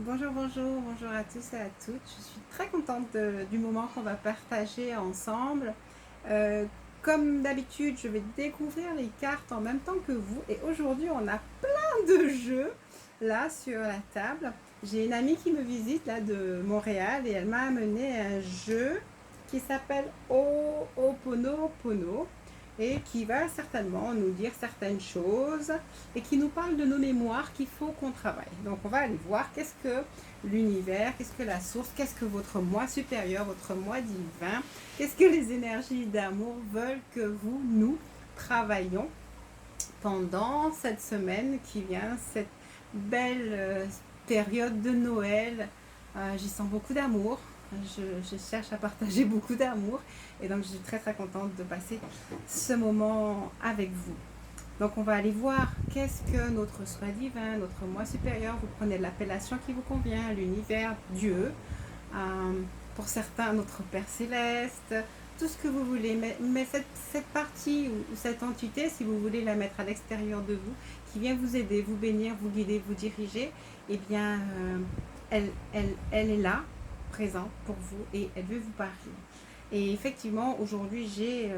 Bonjour, bonjour, bonjour à tous et à toutes. Je suis très contente du moment qu'on va partager ensemble. Euh, Comme d'habitude, je vais découvrir les cartes en même temps que vous. Et aujourd'hui, on a plein de jeux là sur la table. J'ai une amie qui me visite là de Montréal et elle m'a amené un jeu qui s'appelle Ho'oponopono et qui va certainement nous dire certaines choses et qui nous parle de nos mémoires qu'il faut qu'on travaille. Donc on va aller voir qu'est-ce que l'univers, qu'est-ce que la source, qu'est-ce que votre moi supérieur, votre moi divin, qu'est-ce que les énergies d'amour veulent que nous travaillions pendant cette semaine qui vient, cette belle période de Noël. J'y sens beaucoup d'amour. Je cherche à partager beaucoup d'amour et donc je suis très très contente de passer ce moment avec vous. Donc on va aller voir qu'est-ce que notre soi divin, notre moi supérieur, vous prenez l'appellation qui vous convient, l'univers, Dieu, pour certains notre Père céleste, tout ce que vous voulez, mais cette partie ou cette entité, si vous voulez la mettre à l'extérieur de vous, qui vient vous aider, vous bénir, vous guider, vous diriger, eh bien elle est là, présente pour vous et elle veut vous parler. Et effectivement, aujourd'hui, j'ai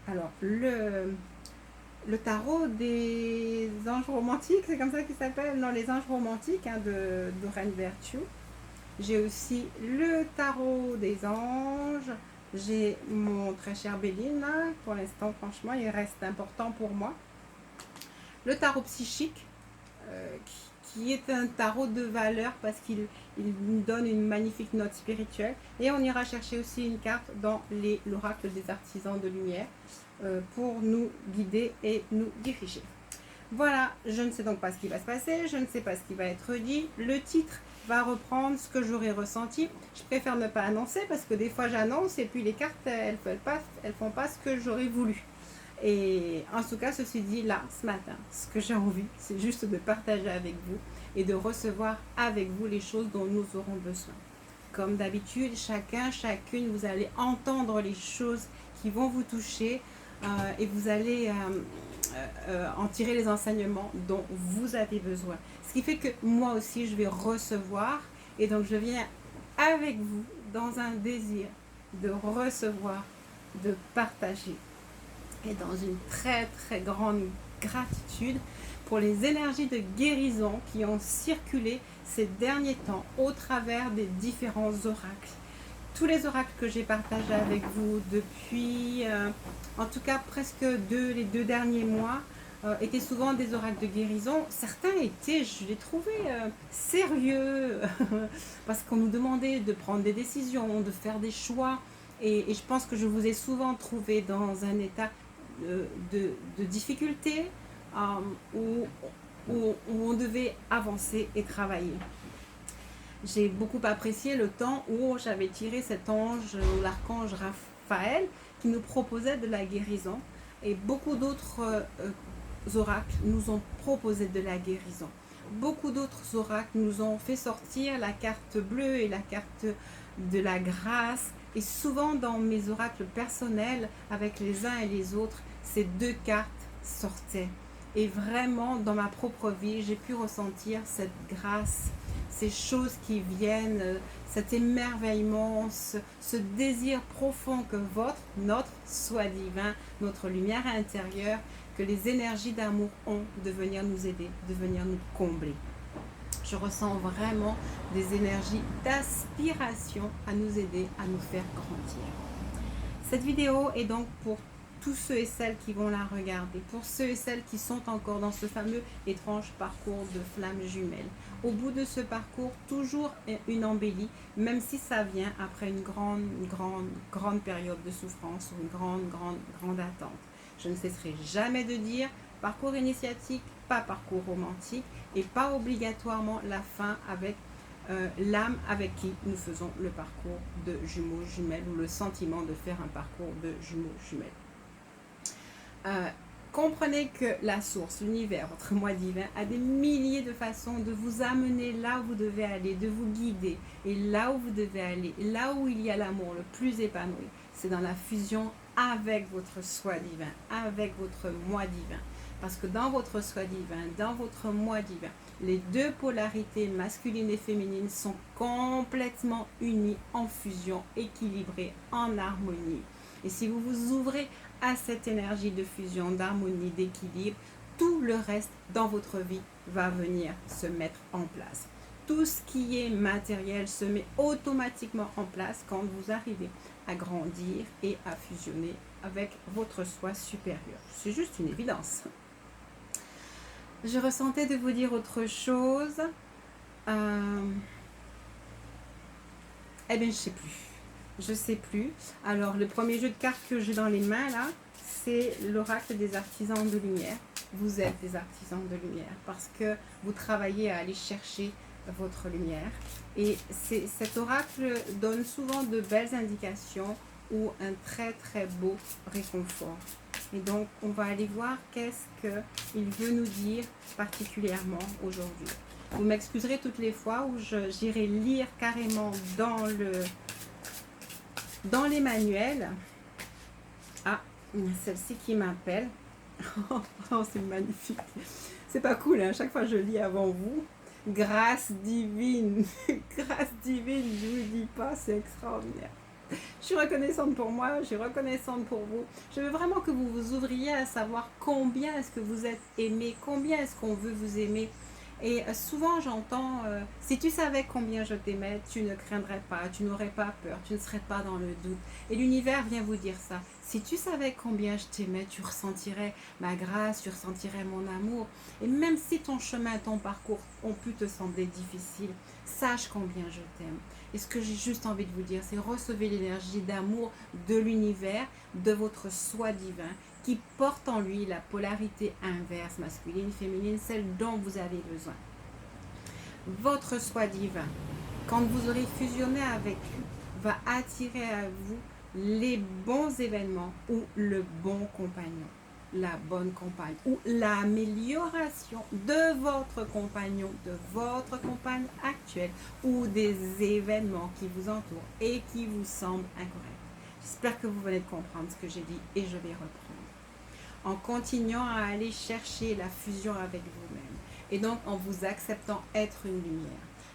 alors le tarot des anges romantiques, c'est comme ça qu'il s'appelle, non, les anges romantiques de Reine Vertue. J'ai aussi le tarot des anges. J'ai mon très cher Béline, là. Pour l'instant, franchement, il reste important pour moi. Le tarot psychique, qui est un tarot de valeur parce qu'il nous donne une magnifique note spirituelle. Et on ira chercher aussi une carte dans l'oracle des artisans de lumière pour nous guider et nous diriger. Voilà, je ne sais donc pas ce qui va se passer, je ne sais pas ce qui va être dit. Le titre va reprendre ce que j'aurais ressenti. Je préfère ne pas annoncer parce que des fois j'annonce et puis les cartes, elles font pas ce que j'aurais voulu. Et en tout cas, ceci dit, là, ce matin, ce que j'ai envie, c'est juste de partager avec vous et de recevoir avec vous les choses dont nous aurons besoin. Comme d'habitude, chacun, chacune, vous allez entendre les choses qui vont vous toucher et vous allez en tirer les enseignements dont vous avez besoin. Ce qui fait que moi aussi, je vais recevoir et donc je viens avec vous dans un désir de recevoir, de partager et dans une très très grande gratitude pour les énergies de guérison qui ont circulé ces derniers temps au travers des différents oracles. Tous les oracles que j'ai partagés avec vous depuis, en tout cas presque les 2 derniers mois, étaient souvent des oracles de guérison. Certains étaient, je les trouvais sérieux, parce qu'on nous demandait de prendre des décisions, de faire des choix. Et je pense que je vous ai souvent trouvé dans un état de difficulté où, où on devait avancer et travailler. J'ai beaucoup apprécié le temps où j'avais tiré cet ange, l'archange Raphaël, qui nous proposait de la guérison. Et beaucoup d'autres oracles nous ont proposé de la guérison. Beaucoup d'autres oracles nous ont fait sortir la carte bleue et la carte de la grâce. Et souvent dans mes oracles personnels, avec les uns et les autres, ces deux cartes sortaient. Et vraiment, dans ma propre vie, j'ai pu ressentir cette grâce, ces choses qui viennent, cet émerveillement, ce désir profond que notre soi divin, notre lumière intérieure, que les énergies d'amour ont de venir nous aider, de venir nous combler. Je ressens vraiment des énergies d'aspiration à nous aider, à nous faire grandir. Cette vidéo est donc pour tous ceux et celles qui vont la regarder, pour ceux et celles qui sont encore dans ce fameux étrange parcours de flammes jumelles. Au bout de ce parcours, toujours une embellie, même si ça vient après une grande période de souffrance ou une grande attente. Je ne cesserai jamais de dire parcours initiatique, pas parcours romantique et pas obligatoirement la fin avec l'âme avec qui nous faisons le parcours de jumeaux jumelles ou le sentiment de faire un parcours de jumeaux jumelles. Comprenez que la source, l'univers, votre moi divin, a des milliers de façons de vous amener là où vous devez aller, de vous guider. Et là où vous devez aller, là où il y a l'amour le plus épanoui, c'est dans la fusion avec votre soi divin, avec votre moi divin. Parce que dans votre soi divin, dans votre moi divin, Les deux polarités masculines et féminines sont complètement unies, en fusion, équilibrées, en harmonie. Et si vous vous ouvrez à cette énergie de fusion, d'harmonie, d'équilibre, tout le reste dans votre vie va venir se mettre en place. Tout ce qui est matériel se met automatiquement en place quand vous arrivez à grandir et à fusionner avec votre soi supérieur. C'est juste une évidence. Je ressentais de vous dire autre chose. Eh bien, je sais plus. Je sais plus. Alors, le premier jeu de cartes que j'ai dans les mains, là, c'est l'oracle des artisans de lumière. Vous êtes des artisans de lumière parce que vous travaillez à aller chercher votre lumière. Et cet oracle donne souvent de belles indications ou un très très beau réconfort. Et donc, on va aller voir qu'est-ce qu'il veut nous dire particulièrement aujourd'hui. Vous m'excuserez toutes les fois où j'irai lire carrément dans les manuels. Ah, celle-ci qui m'appelle. Oh, c'est magnifique. C'est pas cool, hein? Chaque fois je lis avant vous. Grâce divine. Grâce divine, je vous dis pas, c'est extraordinaire. Je suis reconnaissante pour moi, je suis reconnaissante pour vous. Je veux vraiment que vous vous ouvriez à savoir combien est-ce que vous êtes aimé, combien est-ce qu'on veut vous aimer. Et souvent j'entends, si tu savais combien je t'aimais, tu ne craindrais pas, tu n'aurais pas peur, tu ne serais pas dans le doute. Et l'univers vient vous dire ça. Si tu savais combien je t'aimais, tu ressentirais ma grâce, tu ressentirais mon amour. Et même si ton chemin, ton parcours ont pu te sembler difficiles, sache combien je t'aime. Et ce que j'ai juste envie de vous dire, c'est recevez l'énergie d'amour de l'univers, de votre soi divin, qui porte en lui la polarité inverse, masculine, féminine, celle dont vous avez besoin. Votre soi divin, quand vous aurez fusionné avec lui, va attirer à vous les bons événements ou le bon compagnon, la bonne compagne ou l'amélioration de votre compagnon, de votre compagne actuelle ou des événements qui vous entourent et qui vous semblent incorrects. J'espère que vous venez de comprendre ce que j'ai dit et je vais reprendre. En continuant à aller chercher la fusion avec vous-même et donc en vous acceptant être une lumière.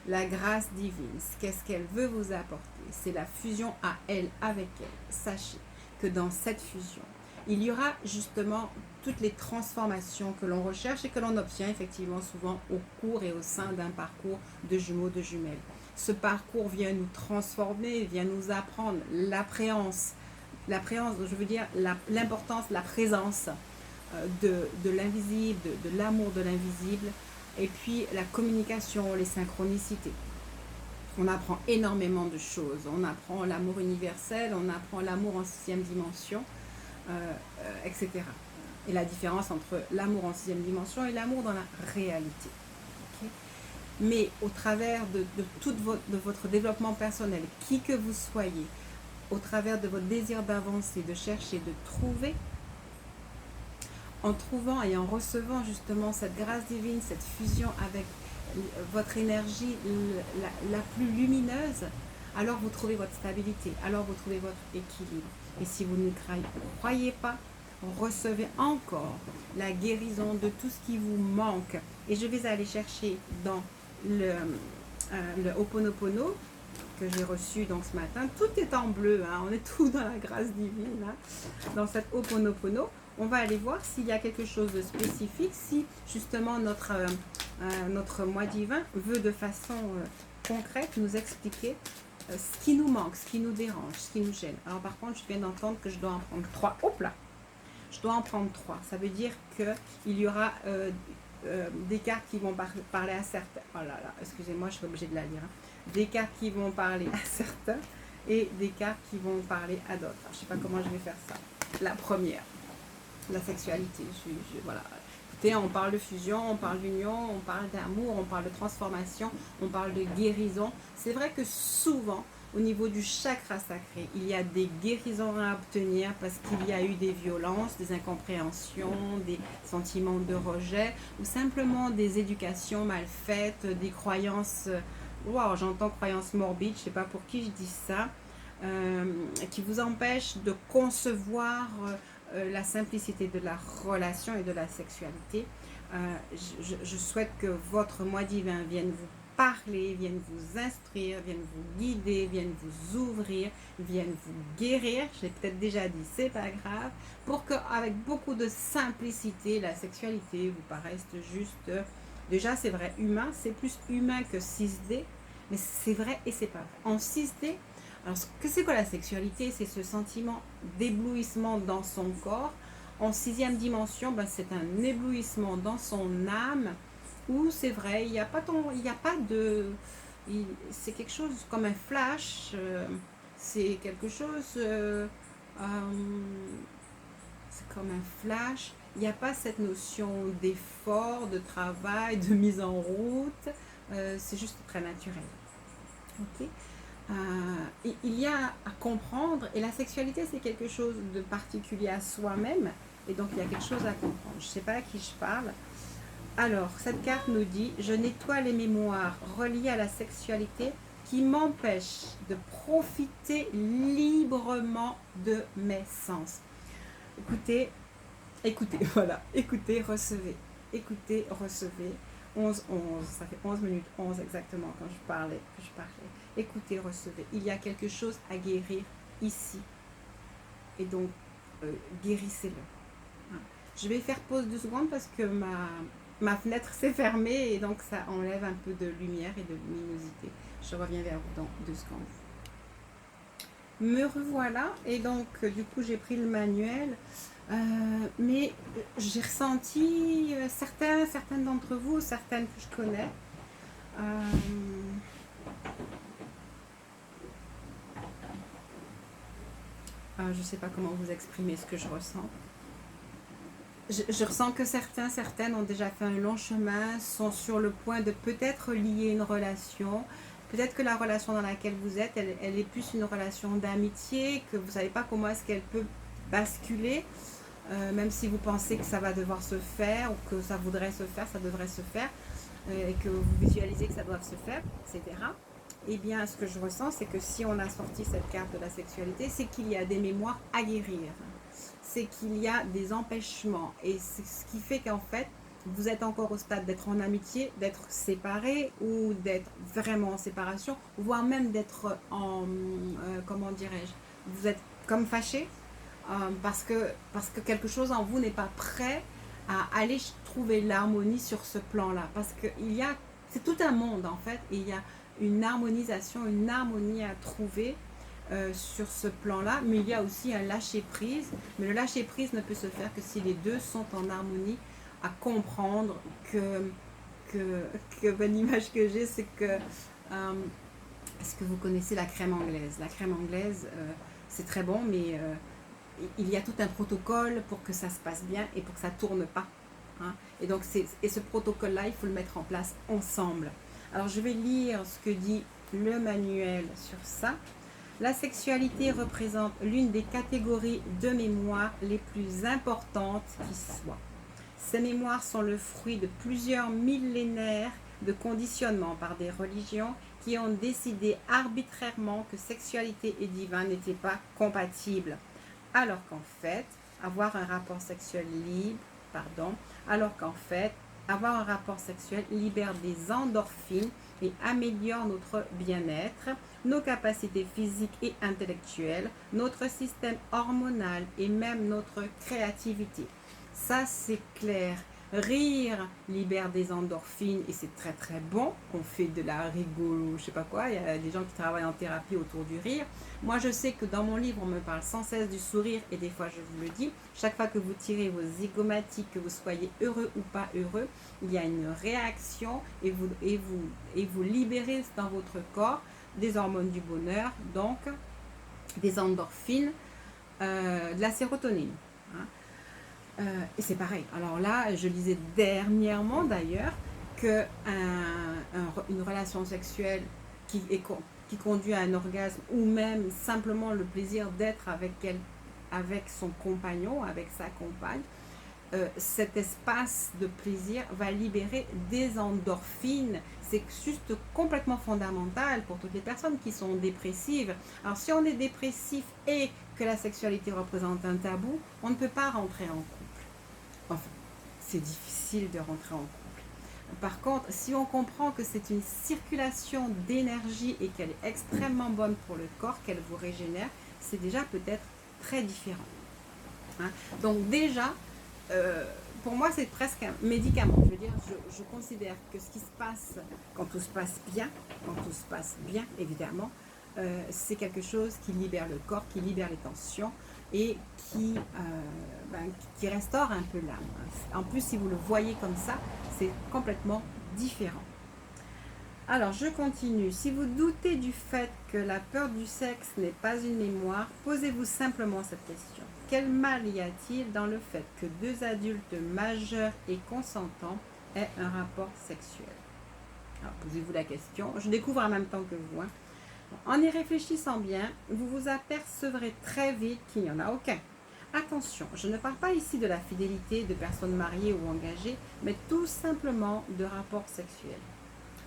La grâce divine, qu'est-ce qu'elle veut vous apporter? C'est la fusion à elle, avec elle. Sachez que dans cette fusion, il y aura justement toutes les transformations que l'on recherche et que l'on obtient effectivement souvent au cours et au sein d'un parcours de jumeaux, de jumelles. Ce parcours vient nous transformer, vient nous apprendre l'appréhence, je veux dire l'importance, la présence de l'invisible, de l'amour de l'invisible, et puis la communication, les synchronicités. On apprend énormément de choses. On apprend l'amour universel, on apprend l'amour en 6e dimension, etc. Et la différence entre l'amour en 6e dimension et l'amour dans la réalité. Okay? Mais au travers de votre développement personnel, qui que vous soyez, au travers de votre désir d'avancer, de chercher, de trouver, en trouvant et en recevant justement cette grâce divine, cette fusion avec votre énergie la plus lumineuse, alors vous trouvez votre stabilité, alors vous trouvez votre équilibre. Et si vous ne croyez pas, recevez encore la guérison de tout ce qui vous manque. Et je vais aller chercher dans le Ho'oponopono que j'ai reçu donc ce matin. Tout est en bleu, hein, on est tout dans la grâce divine. Hein. Dans cette Ho'oponopono, on va aller voir s'il y a quelque chose de spécifique, si justement notre moi divin veut de façon concrète nous expliquer ce qui nous manque, ce qui nous dérange, ce qui nous gêne. Alors par contre, je viens d'entendre que je dois en prendre 3. Hop là! Je dois en prendre 3. Ça veut dire qu'il y aura des cartes qui vont parler à certains. Oh là là, excusez-moi, je suis obligée de la lire. Hein. Des cartes qui vont parler à certains et des cartes qui vont parler à d'autres. Je ne sais pas comment je vais faire ça. La première, la sexualité. Voilà. Écoutez, on parle de fusion, on parle d'union, on parle d'amour, on parle de transformation, on parle de guérison. C'est vrai que souvent, au niveau du chakra sacré, il y a des guérisons à obtenir parce qu'il y a eu des violences, des incompréhensions, des sentiments de rejet ou simplement des éducations mal faites, des croyances, wow, j'entends croyances morbides, je ne sais pas pour qui je dis ça, qui vous empêchent de concevoir la simplicité de la relation et de la sexualité. Je souhaite que votre moi divin vienne vous parler, vienne vous instruire, vienne vous guider, vienne vous ouvrir, vienne vous guérir. Je l'ai peut-être déjà dit, c'est pas grave. Pour qu'avec beaucoup de simplicité, la sexualité vous paraisse juste... déjà, c'est vrai, humain. C'est plus humain que 6D. Mais c'est vrai et c'est pas vrai. En 6D, alors ce que c'est que la sexualité? C'est ce sentiment d'éblouissement dans son corps. En 6e dimension, ben, c'est un éblouissement dans son âme où c'est vrai, il n'y a pas il n'y a pas de... C'est quelque chose comme un flash, c'est quelque chose... c'est comme un flash. Il n'y a pas cette notion d'effort, de travail, de mise en route. C'est juste très naturel. Ok. Il y a à comprendre, et la sexualité c'est quelque chose de particulier à soi-même, et donc il y a quelque chose à comprendre. Je ne sais pas à qui je parle. Alors, cette carte nous dit: je nettoie les mémoires reliées à la sexualité qui m'empêchent de profiter librement de mes sens. Écoutez, écoutez, voilà, écoutez, recevez. Écoutez, recevez. 11, 11, ça fait 11 minutes 11 exactement quand je parlais. Écoutez, recevez. Il y a quelque chose à guérir ici. Et donc, guérissez-le. Je vais faire pause 2 secondes parce que ma fenêtre s'est fermée et donc ça enlève un peu de lumière et de luminosité. Je reviens vers vous dans 2 secondes. Me revoilà et donc du coup j'ai pris le manuel. Mais j'ai ressenti certaines d'entre vous, certaines que je connais, je ne sais pas comment vous exprimer ce que je ressens. Je ressens que certaines ont déjà fait un long chemin, sont sur le point de peut-être lier une relation. Peut-être que la relation dans laquelle vous êtes, elle est plus une relation d'amitié, que vous ne savez pas comment est-ce qu'elle peut basculer. Même si vous pensez que ça va devoir se faire ou que ça voudrait se faire, ça devrait se faire, et que vous visualisez que ça doit se faire, etc. Eh bien, ce que je ressens, c'est que si on a sorti cette carte de la sexualité, c'est qu'il y a des mémoires à guérir. C'est qu'il y a des empêchements. Et c'est ce qui fait qu'en fait, vous êtes encore au stade d'être en amitié, d'être séparés ou d'être vraiment en séparation, voire même d'être en... comment dirais-je? Vous êtes comme fâchés. Parce que quelque chose en vous n'est pas prêt à aller trouver l'harmonie sur ce plan-là. Parce que c'est tout un monde en fait, et il y a une harmonisation, une harmonie à trouver sur ce plan-là, mais il y a aussi un lâcher-prise. Mais le lâcher-prise ne peut se faire que si les deux sont en harmonie, à comprendre que l'image que j'ai, c'est que... est-ce que vous connaissez la crème anglaise? La crème anglaise, c'est très bon, mais... il y a tout un protocole pour que ça se passe bien et pour que ça ne tourne pas. Hein. Et donc, ce protocole-là, il faut le mettre en place ensemble. Alors, je vais lire ce que dit le manuel sur ça. La sexualité représente l'une des catégories de mémoire les plus importantes qui soient. Ces mémoires sont le fruit de plusieurs millénaires de conditionnement par des religions qui ont décidé arbitrairement que sexualité et divin n'étaient pas compatibles. Alors qu'en fait, avoir un rapport sexuel libère des endorphines et améliore notre bien-être, nos capacités physiques et intellectuelles, notre système hormonal et même notre créativité. Ça, c'est clair. Rire libère des endorphines et c'est très très bon. On fait de la rigolo, je sais pas quoi. Il y a des gens qui travaillent en thérapie autour du rire. Moi, je sais que dans mon livre, on me parle sans cesse du sourire et des fois, je vous le dis, chaque fois que vous tirez vos zygomatiques, que vous soyez heureux ou pas heureux, il y a une réaction et vous libérez dans votre corps des hormones du bonheur, donc des endorphines, de la sérotonine. Hein. Et c'est pareil. Alors là, je lisais dernièrement d'ailleurs que une relation sexuelle qui conduit à un orgasme ou même simplement le plaisir d'être avec son compagnon, avec sa compagne, cet espace de plaisir va libérer des endorphines. C'est juste complètement fondamental pour toutes les personnes qui sont dépressives. Alors si on est dépressif et que la sexualité représente un tabou, on ne peut pas rentrer en couple. Enfin, c'est difficile de rentrer en couple. Par contre, si on comprend que c'est une circulation d'énergie et qu'elle est extrêmement bonne pour le corps, qu'elle vous régénère, c'est déjà peut-être très différent. Hein. Donc déjà, pour moi, c'est presque un médicament. Je veux dire, je considère que ce qui se passe quand tout se passe bien, évidemment, c'est quelque chose qui libère le corps, qui libère les tensions et qui restaure un peu l'âme. En plus, si vous le voyez comme ça, c'est complètement différent. Alors, je continue. Si vous doutez du fait que la peur du sexe n'est pas une mémoire, posez-vous simplement cette question. Quel mal y a-t-il dans le fait que deux adultes majeurs et consentants aient un rapport sexuel? Alors, posez-vous la question. Je découvre en même temps que vous. En y réfléchissant bien, vous vous apercevrez très vite qu'il n'y en a aucun. Attention, je ne parle pas ici de la fidélité de personnes mariées ou engagées, mais tout simplement de rapports sexuels.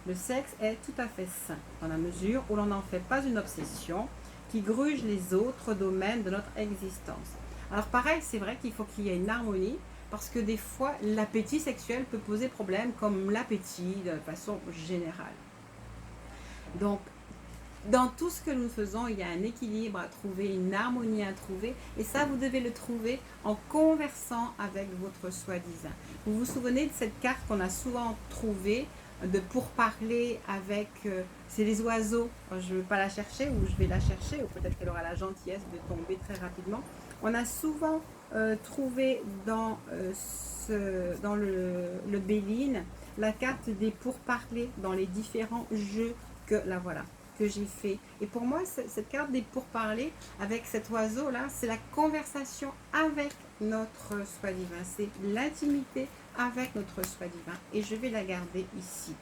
Le sexe est tout à fait sain, dans la mesure où l'on n'en fait pas une obsession qui gruge les autres domaines de notre existence. Alors pareil, c'est vrai qu'il faut qu'il y ait une harmonie, parce que des fois, l'appétit sexuel peut poser problème, comme l'appétit de façon générale. Donc, dans tout ce que nous faisons, il y a un équilibre à trouver, une harmonie à trouver, et ça, vous devez le trouver en conversant avec votre soi-disant. Vous vous souvenez de cette carte qu'on a souvent trouvée, de pourparler avec, c'est les oiseaux, je ne veux pas la chercher, ou je vais la chercher, ou peut-être qu'elle aura la gentillesse de tomber très rapidement. On a souvent trouvé dans le Béline la carte des pourparlers dans les différents jeux que j'ai fait. Et pour moi, cette carte des pourparlers avec cet oiseau-là, c'est la conversation avec notre soi divin. C'est l'intimité avec notre soi divin. Et je vais la garder ici.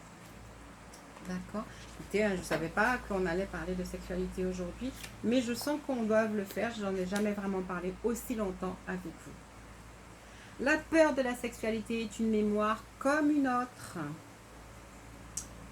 D'accord. Écoutez, je ne savais pas qu'on allait parler de sexualité aujourd'hui, mais je sens qu'on doit le faire. Je n'en ai jamais vraiment parlé aussi longtemps avec vous. La peur de la sexualité est une mémoire comme une autre,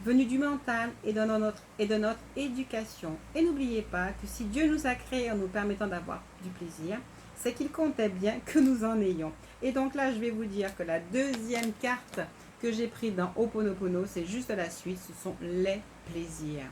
venue du mental et de notre éducation. Et n'oubliez pas que si Dieu nous a créés en nous permettant d'avoir du plaisir, c'est qu'il comptait bien que nous en ayons. Et donc là, je vais vous dire que la deuxième carte que j'ai prise dans Ho'oponopono, c'est juste la suite, ce sont les plaisirs.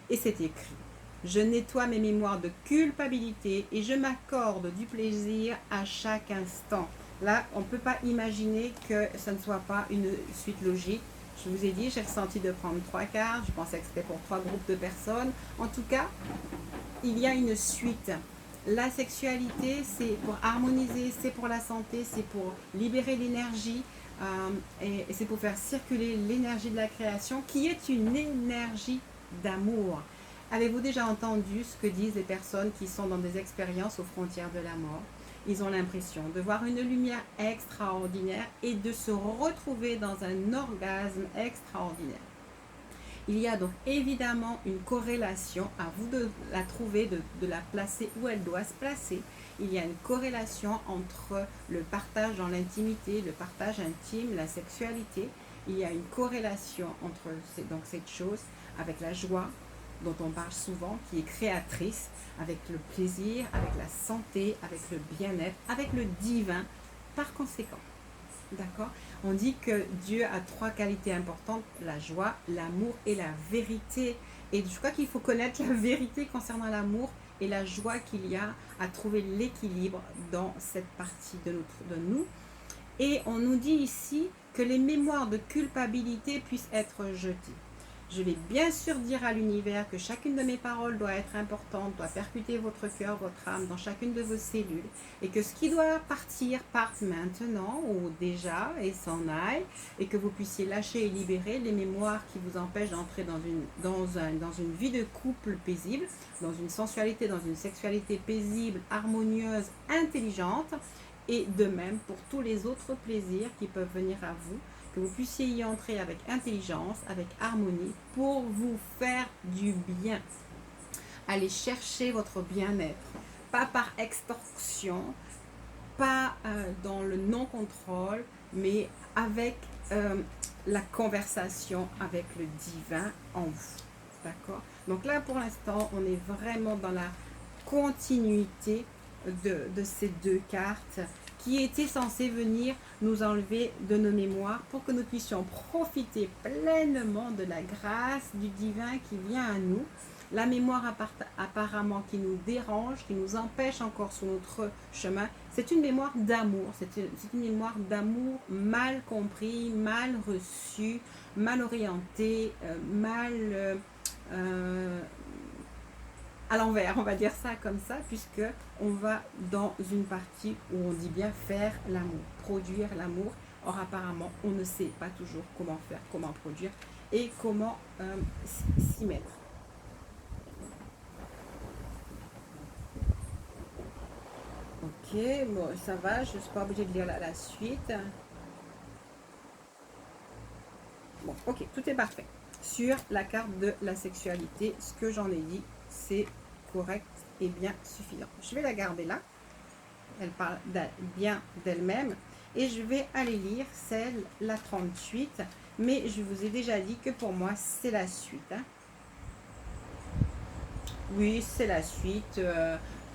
Et c'est écrit: je nettoie mes mémoires de culpabilité et je m'accorde du plaisir à chaque instant. Là, on ne peut pas imaginer que ça ne soit pas une suite logique. Je vous ai dit, j'ai ressenti de prendre 3 cartes, je pensais que c'était pour 3 groupes de personnes. En tout cas, il y a une suite. La sexualité, c'est pour harmoniser, c'est pour la santé, c'est pour libérer l'énergie et c'est pour faire circuler l'énergie de la création qui est une énergie d'amour. Avez-vous déjà entendu ce que disent les personnes qui sont dans des expériences aux frontières de la mort? Ils ont l'impression de voir une lumière extraordinaire et de se retrouver dans un orgasme extraordinaire. Il y a donc évidemment une corrélation, à vous de la trouver, de la placer où elle doit se placer. Il y a une corrélation entre le partage dans l'intimité, le partage intime, la sexualité. Il y a une corrélation entre donc cette chose avec la joie, dont on parle souvent, qui est créatrice, avec le plaisir, avec la santé, avec le bien-être, avec le divin, par conséquent. D'accord? On dit que Dieu a 3 qualités importantes, la joie, l'amour et la vérité. Et je crois qu'il faut connaître la vérité concernant l'amour et la joie qu'il y a à trouver l'équilibre dans cette partie de nous. Et on nous dit ici que les mémoires de culpabilité puissent être jetées. Je vais bien sûr dire à l'univers que chacune de mes paroles doit être importante, doit percuter votre cœur, votre âme, dans chacune de vos cellules, et que ce qui doit partir parte maintenant ou déjà et s'en aille, et que vous puissiez lâcher et libérer les mémoires qui vous empêchent d'entrer dans une vie de couple paisible, dans une sensualité, dans une sexualité paisible, harmonieuse, intelligente, et de même pour tous les autres plaisirs qui peuvent venir à vous, que vous puissiez y entrer avec intelligence, avec harmonie, pour vous faire du bien. Allez chercher votre bien-être, pas par extorsion, pas dans le non-contrôle, mais avec la conversation avec le divin en vous. D'accord? Donc là, pour l'instant, on est vraiment dans la continuité de ces 2 cartes qui était censé venir nous enlever de nos mémoires pour que nous puissions profiter pleinement de la grâce du divin qui vient à nous. La mémoire apparemment qui nous dérange, qui nous empêche encore sur notre chemin, c'est une mémoire d'amour. C'est une mémoire d'amour mal compris, mal reçu, mal orienté, mal à l'envers, on va dire ça comme ça, puisque on va dans une partie où on dit bien faire l'amour, produire l'amour. Or apparemment, on ne sait pas toujours comment faire, comment produire et comment s'y mettre. Ok, bon, ça va, je ne suis pas obligée de lire la suite. Bon, ok, tout est parfait. Sur la carte de la sexualité, ce que j'en ai dit, c'est correct et bien suffisant. Je vais la garder là. Elle parle bien d'elle-même. Et je vais aller lire celle, la 38. Mais je vous ai déjà dit que pour moi, c'est la suite. Hein. Oui, c'est la suite.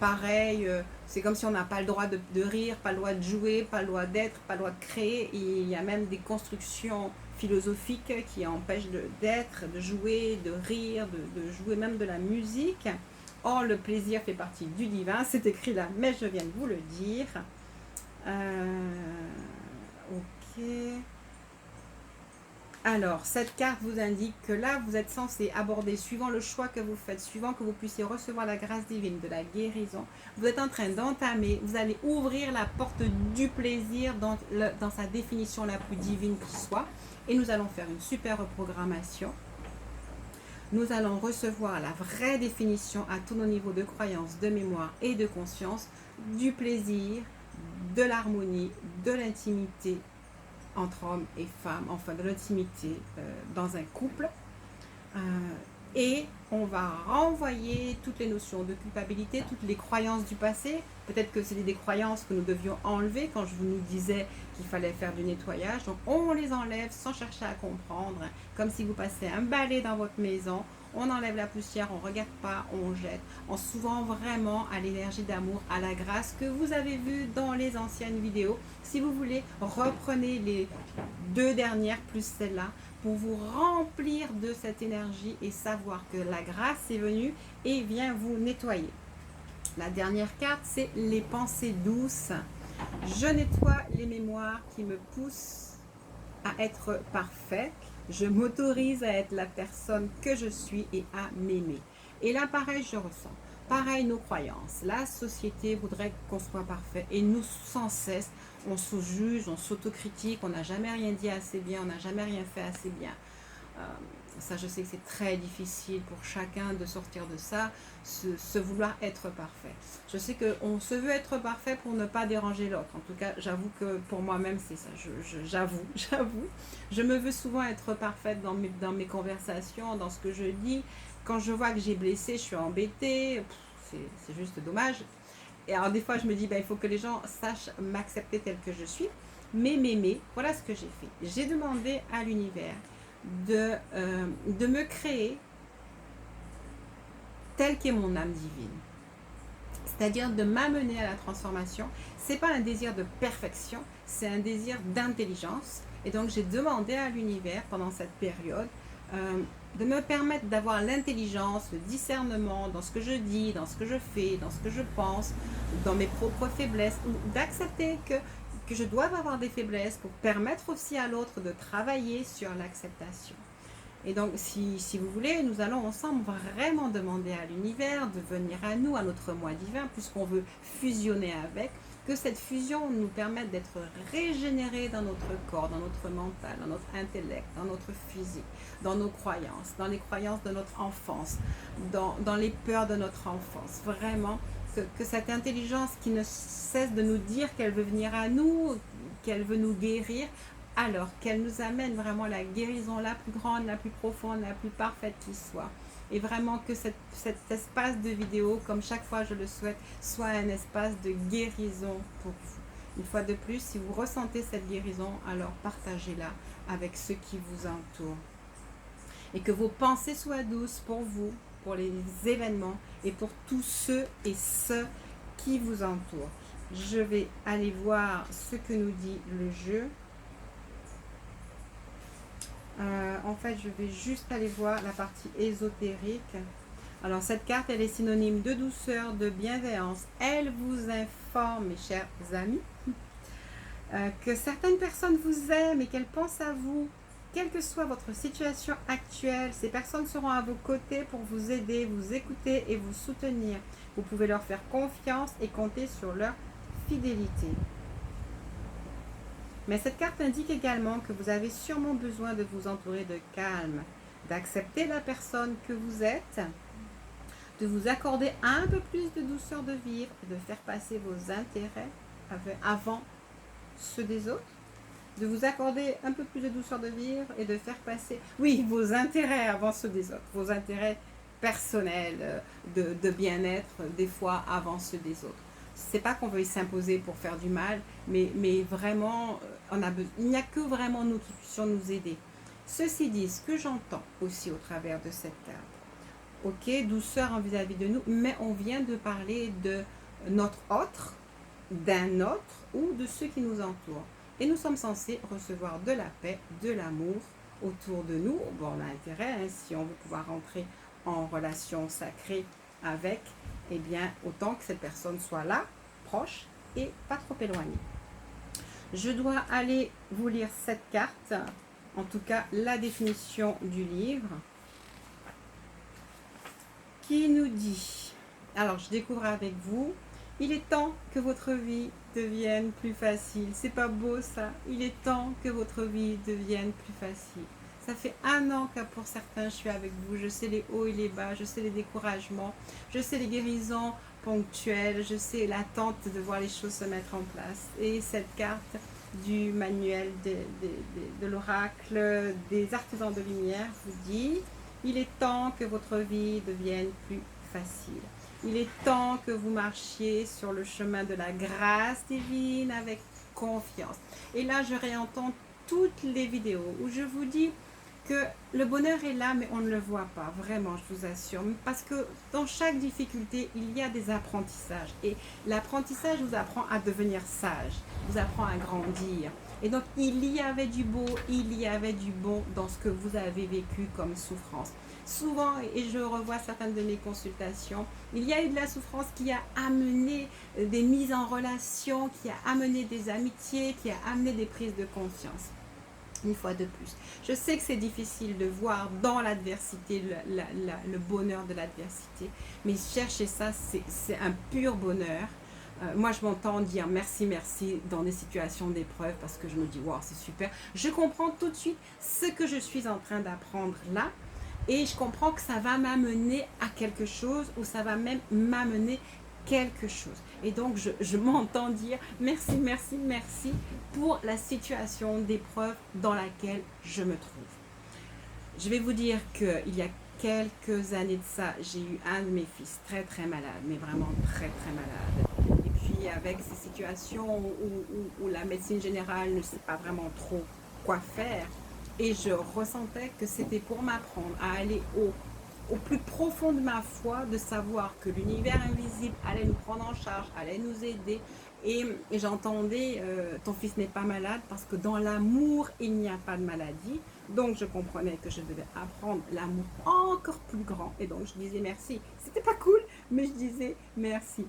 Pareil, c'est comme si on n'a pas le droit de rire, pas le droit de jouer, pas le droit d'être, pas le droit de créer. Et il y a même des constructions philosophiques qui empêchent d'être, de jouer, de rire, de jouer même de la musique. Or, le plaisir fait partie du divin. C'est écrit là, mais je viens de vous le dire. Ok. Alors, cette carte vous indique que là, vous êtes censé aborder, suivant le choix que vous faites, suivant que vous puissiez recevoir la grâce divine de la guérison, vous êtes en train d'entamer, vous allez ouvrir la porte du plaisir dans sa définition la plus divine qui soit. Et nous allons faire une super reprogrammation. Nous allons recevoir la vraie définition à tous nos niveaux de croyance, de mémoire et de conscience, du plaisir, de l'harmonie, de l'intimité entre hommes et femmes, enfin de l'intimité dans un couple. Et on va renvoyer toutes les notions de culpabilité, toutes les croyances du passé. Peut-être que c'est des croyances que nous devions enlever quand je vous nous disais qu'il fallait faire du nettoyage. Donc on les enlève sans chercher à comprendre, comme si vous passez un balai dans votre maison. On enlève la poussière, on ne regarde pas, on jette, en s'ouvrant vraiment à l'énergie d'amour, à la grâce que vous avez vue dans les anciennes vidéos. Si vous voulez, reprenez les 2 dernières plus celle-là pour vous remplir de cette énergie et savoir que la grâce est venue et vient vous nettoyer. La dernière carte, c'est les pensées douces. Je nettoie les mémoires qui me poussent à être parfait. Je m'autorise à être la personne que je suis et à m'aimer. Et là, pareil, je ressens. Pareil, nos croyances. La société voudrait qu'on soit parfait. Et nous, sans cesse, on se juge, on s'autocritique, on n'a jamais rien dit assez bien, on n'a jamais rien fait assez bien. Ça, je sais que c'est très difficile pour chacun de sortir de ça, se vouloir être parfait. Je sais qu'on se veut être parfait pour ne pas déranger l'autre. En tout cas, j'avoue que pour moi-même, c'est ça. J'avoue. Je me veux souvent être parfaite dans mes conversations, dans ce que je dis. Quand je vois que j'ai blessé, je suis embêtée. C'est juste dommage. Et alors, des fois, je me dis, il faut que les gens sachent m'accepter tel que je suis. Mais m'aimer, voilà ce que j'ai fait. J'ai demandé à l'univers de me créer telle qu'est mon âme divine. C'est-à-dire de m'amener à la transformation. Ce n'est pas un désir de perfection, c'est un désir d'intelligence. Et donc j'ai demandé à l'univers pendant cette période de me permettre d'avoir l'intelligence, le discernement dans ce que je dis, dans ce que je fais, dans ce que je pense, dans mes propres faiblesses, ou d'accepter que je dois avoir des faiblesses pour permettre aussi à l'autre de travailler sur l'acceptation. Et donc, si vous voulez, nous allons ensemble vraiment demander à l'univers de venir à nous, à notre moi divin, puisqu'on veut fusionner avec, que cette fusion nous permette d'être régénérés dans notre corps, dans notre mental, dans notre intellect, dans notre physique, dans nos croyances, dans les croyances de notre enfance, dans les peurs de notre enfance. Vraiment, que cette intelligence qui ne cesse de nous dire qu'elle veut venir à nous, qu'elle veut nous guérir, alors qu'elle nous amène vraiment la guérison la plus grande, la plus profonde, la plus parfaite qui soit. Et vraiment que cet espace de vidéo, comme chaque fois je le souhaite, soit un espace de guérison pour vous. Une fois de plus, si vous ressentez cette guérison, alors partagez-la avec ceux qui vous entourent. Et que vos pensées soient douces pour vous, pour les événements et pour tous ceux et ceux qui vous entourent. Je vais aller voir ce que nous dit le jeu. En fait, je vais juste aller voir la partie ésotérique. Alors, cette carte, elle est synonyme de douceur, de bienveillance. Elle vous informe, mes chers amis, que certaines personnes vous aiment et qu'elles pensent à vous. Quelle que soit votre situation actuelle, ces personnes seront à vos côtés pour vous aider, vous écouter et vous soutenir. Vous pouvez leur faire confiance et compter sur leur fidélité. Mais cette carte indique également que vous avez sûrement besoin de vous entourer de calme, d'accepter la personne que vous êtes, de vous accorder un peu plus de douceur de vivre et de faire passer vos intérêts avant ceux des autres. De vous accorder un peu plus de douceur de vivre et de faire passer, oui, vos intérêts avant ceux des autres, vos intérêts personnels, de bien-être, des fois avant ceux des autres. C'est pas qu'on veuille s'imposer pour faire du mal, mais vraiment, il n'y a que vraiment nous qui puissions nous aider. Ceci dit, ce que j'entends aussi au travers de cette carte, ok, douceur en vis-à-vis de nous, mais on vient de parler de notre autre, d'un autre ou de ceux qui nous entourent. Et nous sommes censés recevoir de la paix, de l'amour autour de nous. Bon, on a intérêt, hein, si on veut pouvoir rentrer en relation sacrée avec, eh bien, autant que cette personne soit là, proche et pas trop éloignée. Je dois aller vous lire cette carte, en tout cas la définition du livre, qui nous dit, alors je découvre avec vous, il est temps que votre vie devienne plus facile. C'est pas beau ça? Il est temps que votre vie devienne plus facile. Ça fait 1 an que pour certains je suis avec vous. Je sais les hauts et les bas, je sais les découragements, je sais les guérisons ponctuelles, je sais l'attente de voir les choses se mettre en place. Et cette carte du manuel de l'oracle des artisans de lumière vous dit, il est temps que votre vie devienne plus facile. Il est temps que vous marchiez sur le chemin de la grâce divine avec confiance. Et là, je réentends toutes les vidéos où je vous dis que le bonheur est là, mais on ne le voit pas, vraiment, je vous assure. Parce que dans chaque difficulté, il y a des apprentissages. Et l'apprentissage vous apprend à devenir sage, vous apprend à grandir. Et donc, il y avait du beau, il y avait du bon dans ce que vous avez vécu comme souffrance. Souvent, et je revois certaines de mes consultations, il y a eu de la souffrance qui a amené des mises en relation, qui a amené des amitiés, qui a amené des prises de conscience. Une fois de plus. Je sais que c'est difficile de voir dans l'adversité le bonheur de l'adversité, mais chercher ça, c'est un pur bonheur. Moi, je m'entends dire merci, merci dans des situations d'épreuve parce que je me dis, wow, c'est super. Je comprends tout de suite ce que je suis en train d'apprendre là et je comprends que ça va m'amener à quelque chose ou ça va même m'amener quelque chose. Et donc, je m'entends dire merci, merci, merci pour la situation d'épreuve dans laquelle je me trouve. Je vais vous dire qu'il y a quelques années de ça, j'ai eu un de mes fils très, très malade, mais vraiment très, très malade. Et puis, avec ces situations où la médecine générale ne sait pas vraiment trop quoi faire, et je ressentais que c'était pour m'apprendre à aller au plus profond de ma foi, de savoir que l'univers invisible allait nous prendre en charge, allait nous aider. Et j'entendais, ton fils n'est pas malade parce que dans l'amour, il n'y a pas de maladie. Donc je comprenais que je devais apprendre l'amour encore plus grand. Et donc je disais merci. C'était pas cool, mais je disais merci.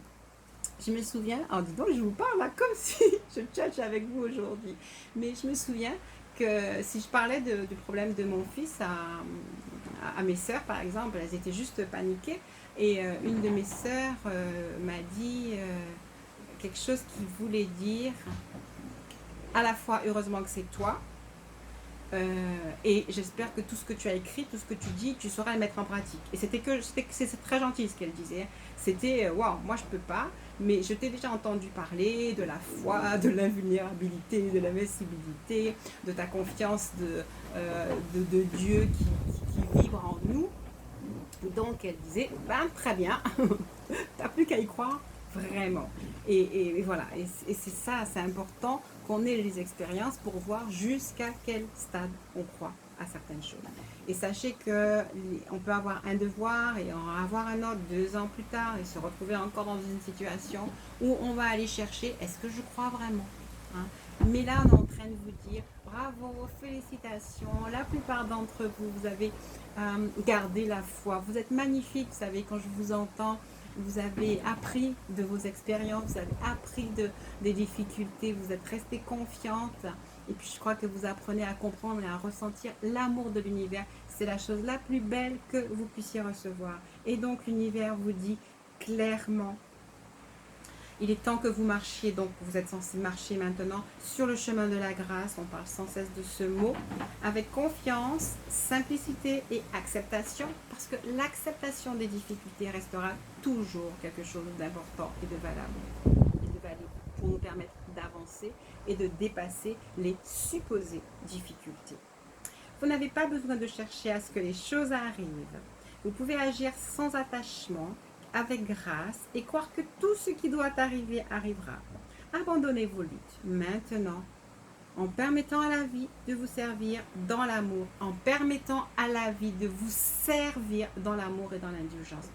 Je me souviens, alors dis donc, je vous parle là comme si je tchatche avec vous aujourd'hui. Mais je me souviens que si je parlais du problème de mon fils à mes sœurs, par exemple, elles étaient juste paniquées. Et une de mes sœurs m'a dit quelque chose qui voulait dire à la fois heureusement que c'est toi, et j'espère que tout ce que tu as écrit, tout ce que tu dis, tu sauras le mettre en pratique. Et c'est très gentil ce qu'elle disait. C'était waouh, moi je peux pas, mais je t'ai déjà entendu parler de la foi, de l'invulnérabilité, de l'invincibilité, de ta confiance de Dieu qui vibre en nous. Donc elle disait, ben très bien, t'as plus qu'à y croire vraiment. Et voilà, et c'est ça, c'est important qu'on ait les expériences pour voir jusqu'à quel stade on croit à certaines choses. Et sachez que on peut avoir un devoir et en avoir un autre 2 ans plus tard et se retrouver encore dans une situation où on va aller chercher, est-ce que je crois vraiment, hein? Mais là, on est en train de vous dire, bravo, félicitations, la plupart d'entre vous, vous avez gardé la foi, vous êtes magnifiques, vous savez, quand je vous entends, vous avez appris de vos expériences, vous avez appris des difficultés, vous êtes resté confiante. Et puis je crois que vous apprenez à comprendre et à ressentir l'amour de l'univers. C'est la chose la plus belle que vous puissiez recevoir. Et donc l'univers vous dit clairement, il est temps que vous marchiez, donc vous êtes censé marcher maintenant sur le chemin de la grâce. On parle sans cesse de ce mot, avec confiance, simplicité et acceptation, parce que l'acceptation des difficultés restera toujours quelque chose d'important et de valable, pour nous permettre d'avancer et de dépasser les supposées difficultés. Vous n'avez pas besoin de chercher à ce que les choses arrivent. Vous pouvez agir sans attachement, avec grâce, et croire que tout ce qui doit arriver arrivera. Abandonnez vos luttes maintenant, en permettant à la vie de vous servir dans l'amour, en permettant à la vie de vous servir dans l'amour et dans l'indulgence.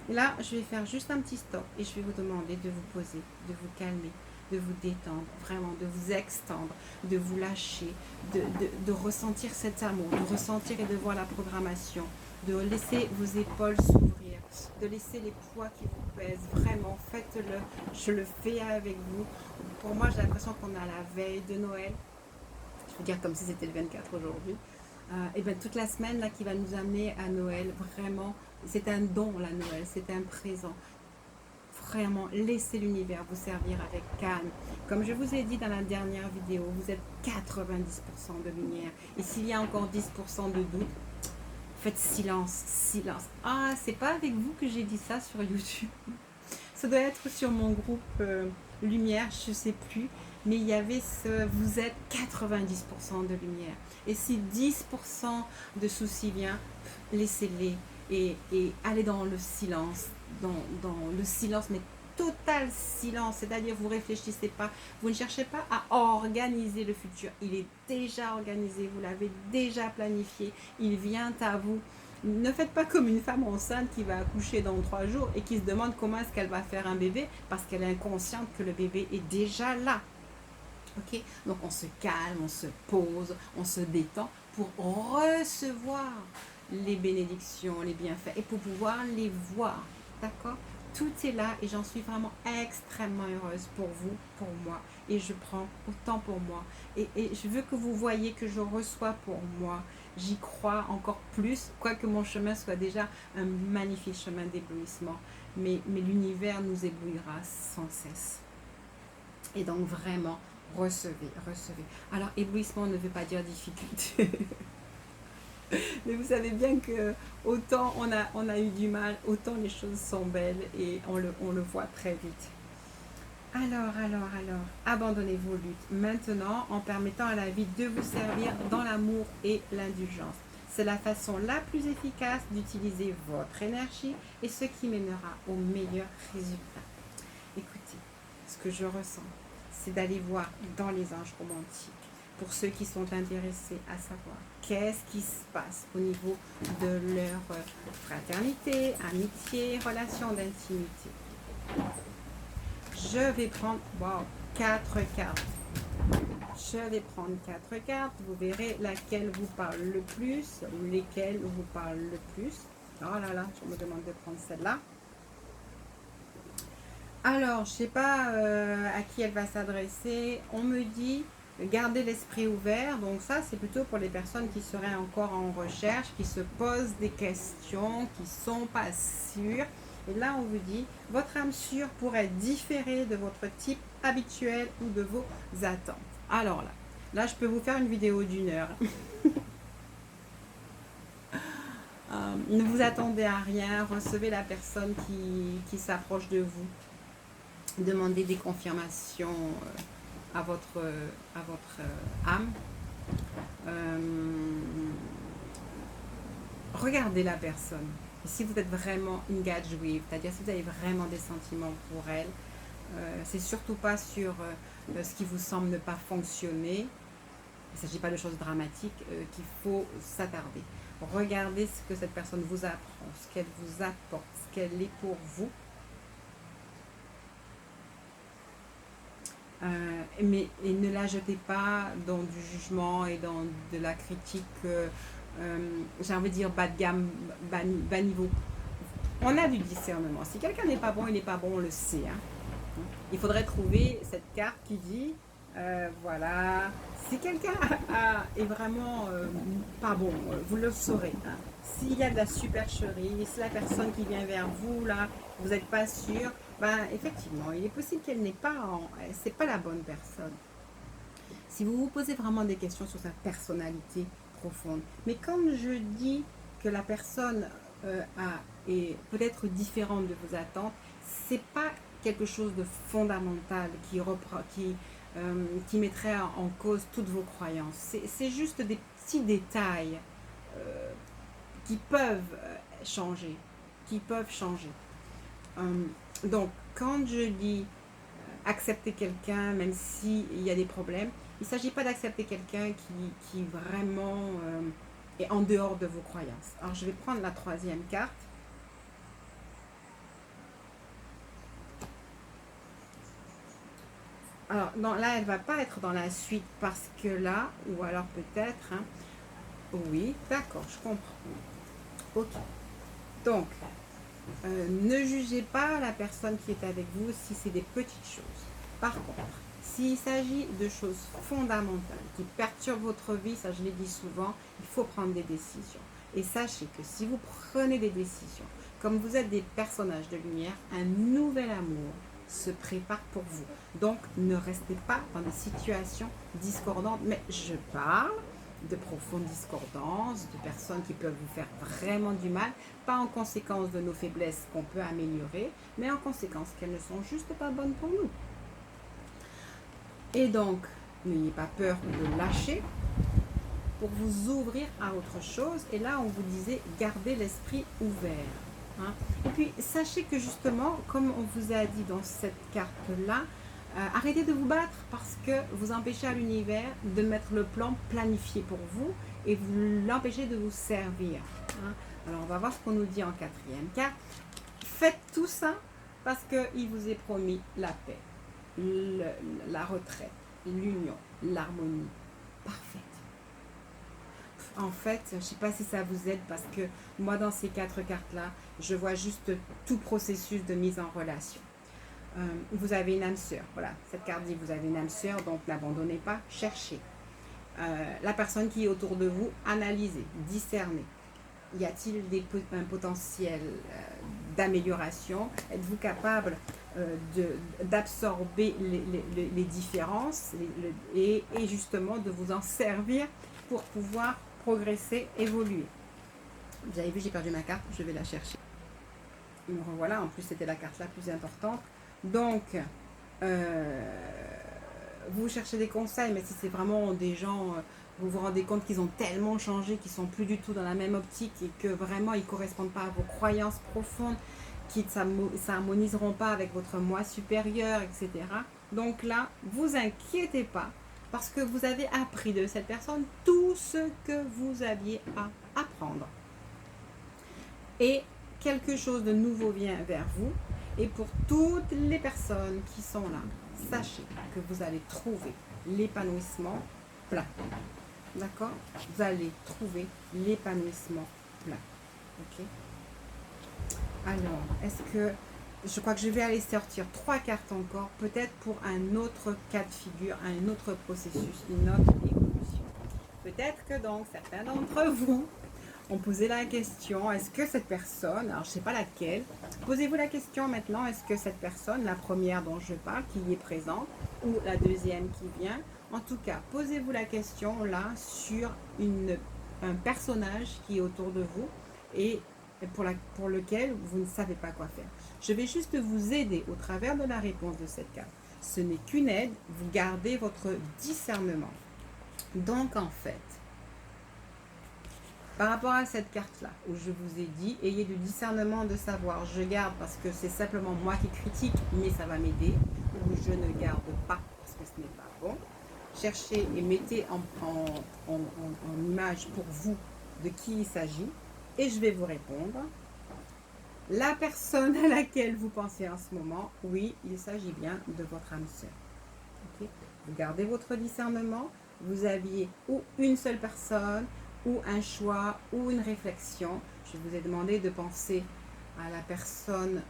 Et là, je vais faire juste un petit stop et je vais vous demander de vous poser, de vous calmer, de vous détendre, vraiment de vous extendre, de vous lâcher, de ressentir cet amour, de ressentir et de voir la programmation, de laisser vos épaules s'ouvrir, de laisser les poids qui vous pèsent. Vraiment, faites-le. Je le fais avec vous. Pour moi, j'ai l'impression qu'on est à la veille de Noël. Je veux dire comme si c'était le 24 aujourd'hui. Et bien toute la semaine là qui va nous amener à Noël, vraiment, c'est un don la Noël, c'est un présent. Vraiment, laissez l'univers vous servir avec calme. Comme je vous ai dit dans la dernière vidéo, vous êtes 90% de lumière. Et s'il y a encore 10% de doute, faites silence, silence. Ah, c'est pas avec vous que j'ai dit ça sur YouTube. Ça doit être sur mon groupe Lumière, je sais plus. Mais il y avait ce, vous êtes 90% de lumière. Et si 10% de soucis vient, laissez-les et allez dans le silence, dans le silence, mais total silence, c'est-à-dire vous réfléchissez pas, vous ne cherchez pas à organiser le futur, il est déjà organisé, vous l'avez déjà planifié, il vient à vous. Ne faites pas comme une femme enceinte qui va accoucher dans 3 jours et qui se demande comment est-ce qu'elle va faire un bébé parce qu'elle est inconsciente que le bébé est déjà là. Ok, donc on se calme, on se pose, on se détend pour recevoir les bénédictions, les bienfaits et pour pouvoir les voir. D'accord? Tout est là et j'en suis vraiment extrêmement heureuse pour vous, pour moi. Et je prends autant pour moi. Et je veux que vous voyez que je reçois pour moi. J'y crois encore plus, quoique mon chemin soit déjà un magnifique chemin d'éblouissement. Mais l'univers nous éblouira sans cesse. Et donc vraiment, recevez, recevez. Alors, éblouissement ne veut pas dire difficulté. Mais vous savez bien que autant on a eu du mal, autant les choses sont belles et on le voit très vite. Alors, abandonnez vos luttes maintenant en permettant à la vie de vous servir dans l'amour et l'indulgence. C'est la façon la plus efficace d'utiliser votre énergie et ce qui mènera au meilleur résultat. Écoutez, ce que je ressens, c'est d'aller voir dans les anges romantiques, pour ceux qui sont intéressés à savoir qu'est-ce qui se passe au niveau de leur fraternité, amitié, relation d'intimité. Je vais prendre 4 cartes. Je vais prendre 4 cartes. Vous verrez laquelle vous parle le plus ou lesquelles vous parlent le plus. Oh là là, je me demande de prendre celle-là. Alors, je ne sais pas à qui elle va s'adresser. On me dit garder l'esprit ouvert. Donc ça, c'est plutôt pour les personnes qui seraient encore en recherche, qui se posent des questions, qui ne sont pas sûres. Et là, on vous dit, votre âme sûre pourrait différer de votre type habituel ou de vos attentes. Alors là, je peux vous faire une vidéo d'1 heure. Ne vous attendez à rien, recevez la personne qui s'approche de vous. Demandez des confirmations à votre âme. Regardez la personne. Et si vous êtes vraiment engaged with, c'est-à-dire si vous avez vraiment des sentiments pour elle, C'est surtout pas sur ce qui vous semble ne pas fonctionner. Il ne s'agit pas de choses dramatiques qu'il faut s'attarder. Regardez ce que cette personne vous apprend, ce qu'elle vous apporte, ce qu'elle est pour vous. Et ne la jetez pas dans du jugement et dans de la critique, j'ai envie de dire bas de gamme, bas niveau. On a du discernement. Si quelqu'un n'est pas bon, il n'est pas bon, on le sait. Hein. Il faudrait trouver cette carte qui dit, voilà, si quelqu'un est vraiment pas bon, vous le saurez. Hein. S'il y a de la supercherie, si la personne qui vient vers vous, là, vous n'êtes pas sûr, ben, effectivement, il est possible qu'elle n'est pas, c'est pas la bonne personne. Si vous vous posez vraiment des questions sur sa personnalité profonde, mais quand je dis que la personne est peut-être différente de vos attentes, c'est pas quelque chose de fondamental qui mettrait en cause toutes vos croyances. C'est juste des petits détails qui peuvent changer, Donc, quand je dis accepter quelqu'un, même s'il y a des problèmes, il ne s'agit pas d'accepter quelqu'un qui vraiment est en dehors de vos croyances. Alors, je vais prendre la troisième carte. Alors, non, là, elle ne va pas être dans la suite parce que là, ou alors peut-être, hein, oui, d'accord, je comprends. Ok. Donc, ne jugez pas la personne qui est avec vous si c'est des petites choses. Par contre, s'il s'agit de choses fondamentales qui perturbent votre vie, ça je l'ai dit souvent, il faut prendre des décisions. Et sachez que si vous prenez des décisions, comme vous êtes des personnages de lumière, un nouvel amour se prépare pour vous. Donc, ne restez pas dans des situations discordantes. Mais je parle de profondes discordances, de personnes qui peuvent vous faire vraiment du mal, pas en conséquence de nos faiblesses qu'on peut améliorer, mais en conséquence qu'elles ne sont juste pas bonnes pour nous. Et donc, n'ayez pas peur de lâcher pour vous ouvrir à autre chose. Et là, on vous disait, gardez l'esprit ouvert. Hein. Et puis, sachez que justement, comme on vous a dit dans cette carte-là, arrêtez de vous battre parce que vous empêchez à l'univers de mettre le plan planifié pour vous et vous l'empêchez de vous servir. Hein. Alors, on va voir ce qu'on nous dit en quatrième carte. Faites tout ça parce qu'il vous est promis la paix, la retraite, l'union, l'harmonie parfaite. En fait, je ne sais pas si ça vous aide parce que moi, dans ces quatre cartes-là, je vois juste tout processus de mise en relation. Vous avez une âme sœur, voilà, cette carte dit vous avez une âme sœur, donc n'abandonnez pas, cherchez. La personne qui est autour de vous, analysez, discernez. Y a-t-il un potentiel d'amélioration? Êtes-vous capable d'absorber les différences et justement de vous en servir pour pouvoir progresser, évoluer? Vous avez vu, j'ai perdu ma carte, je vais la chercher. Me revoilà, en plus c'était la carte la plus importante. Donc, vous cherchez des conseils, mais si c'est vraiment des gens, vous vous rendez compte qu'ils ont tellement changé, qu'ils ne sont plus du tout dans la même optique et que vraiment ils ne correspondent pas à vos croyances profondes, qui ne s'harmoniseront pas avec votre moi supérieur, etc. Donc là, vous inquiétez pas, parce que vous avez appris de cette personne tout ce que vous aviez à apprendre. Et quelque chose de nouveau vient vers vous. Et pour toutes les personnes qui sont là, sachez que vous allez trouver l'épanouissement plein. D'accord? Vous allez trouver l'épanouissement plein. Ok? Alors, est-ce que... Je crois que je vais aller sortir 3 cartes encore, peut-être pour un autre cas de figure, un autre processus, une autre évolution. Peut-être que donc certains d'entre vous ont posé la question, est-ce que cette personne, alors je ne sais pas laquelle, posez-vous la question maintenant, est-ce que cette personne, la première dont je parle, qui y est présente, ou la deuxième qui vient, en tout cas, posez-vous la question là sur un personnage qui est autour de vous et pour lequel vous ne savez pas quoi faire. Je vais juste vous aider au travers de la réponse de cette carte. Ce n'est qu'une aide, vous gardez votre discernement. Donc en fait, par rapport à cette carte-là, où je vous ai dit, ayez du discernement de savoir, je garde parce que c'est simplement moi qui critique, mais ça va m'aider. je ne garde pas parce que ce n'est pas bon. Cherchez et mettez en image pour vous de qui il s'agit et je vais vous répondre. La personne à laquelle vous pensez en ce moment, oui, il s'agit bien de votre âme sœur. Okay? Vous gardez votre discernement, vous aviez ou une seule personne, ou un choix, ou une réflexion. Je vous ai demandé de penser à la personne